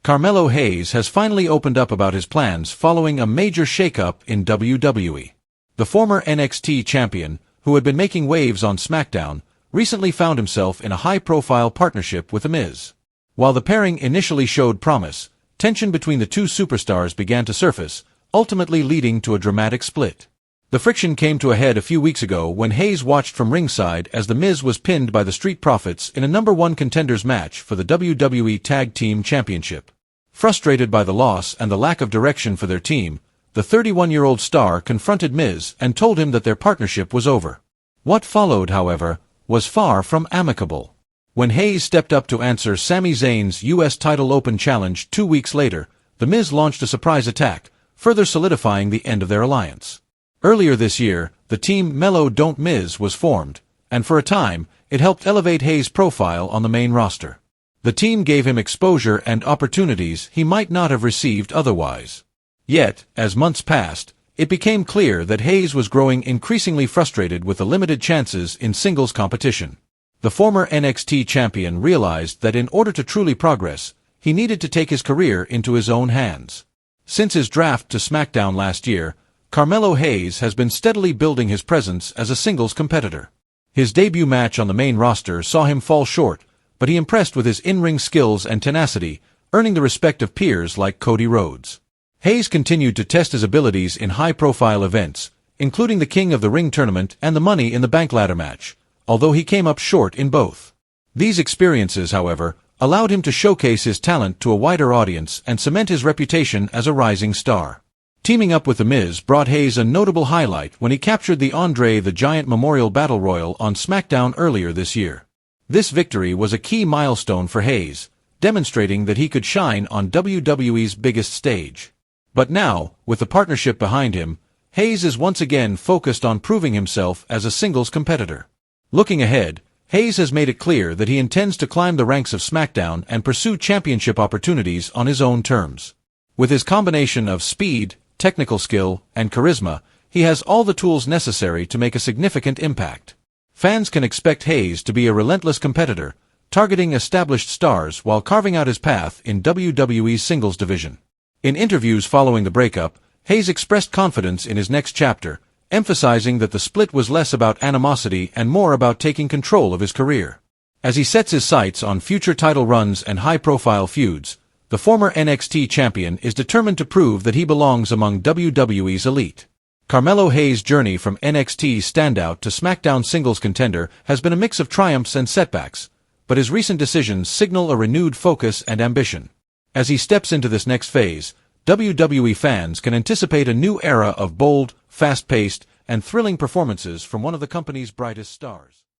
Carmelo Hayes has finally opened up about his plans following a major shakeup in WWE. The former NXT champion, who had been making waves on SmackDown, recently found himself in a high-profile partnership with The Miz. While the pairing initially showed promise, tension between the two superstars began to surface, ultimately leading to a dramatic split. The friction came to a head a few weeks ago when Hayes watched from ringside as The Miz was pinned by the Street Profits in a #1 contenders match for the WWE Tag Team Championship. Frustrated by the loss and the lack of direction for their team, the 31-year-old star confronted Miz and told him that their partnership was over. What followed, however, was far from amicable. When Hayes stepped up to answer Sami Zayn's U.S. Title Open challenge 2 weeks later, The Miz launched a surprise attack, further solidifying the end of their alliance. Earlier this year, the team Mello Don't Miz was formed, and for a time, it helped elevate Hayes' profile on the main roster. The team gave him exposure and opportunities he might not have received otherwise. Yet, as months passed, it became clear that Hayes was growing increasingly frustrated with the limited chances in singles competition. The former NXT champion realized that in order to truly progress, he needed to take his career into his own hands. Since his draft to SmackDown last year, Carmelo Hayes has been steadily building his presence as a singles competitor. His debut match on the main roster saw him fall short, but he impressed with his in-ring skills and tenacity, earning the respect of peers like Cody Rhodes. Hayes continued to test his abilities in high-profile events, including the King of the Ring tournament and the Money in the Bank ladder match, although he came up short in both. These experiences, however, allowed him to showcase his talent to a wider audience and cement his reputation as a rising star. Teaming up with The Miz brought Hayes a notable highlight when he captured the Andre the Giant Memorial Battle Royal on SmackDown earlier this year. This victory was a key milestone for Hayes, demonstrating that he could shine on WWE's biggest stage. But now, with the partnership behind him, Hayes is once again focused on proving himself as a singles competitor. Looking ahead, Hayes has made it clear that he intends to climb the ranks of SmackDown and pursue championship opportunities on his own terms. With his combination of speed, technical skill, and charisma, he has all the tools necessary to make a significant impact. Fans can expect Hayes to be a relentless competitor, targeting established stars while carving out his path in WWE's singles division. In interviews following the breakup, Hayes expressed confidence in his next chapter, emphasizing that the split was less about animosity and more about taking control of his career. As he sets his sights on future title runs and high-profile feuds, the former NXT champion is determined to prove that he belongs among WWE's elite. Carmelo Hayes' journey from NXT standout to SmackDown singles contender has been a mix of triumphs and setbacks, but his recent decisions signal a renewed focus and ambition. As he steps into this next phase, WWE fans can anticipate a new era of bold, fast-paced, and thrilling performances from one of the company's brightest stars.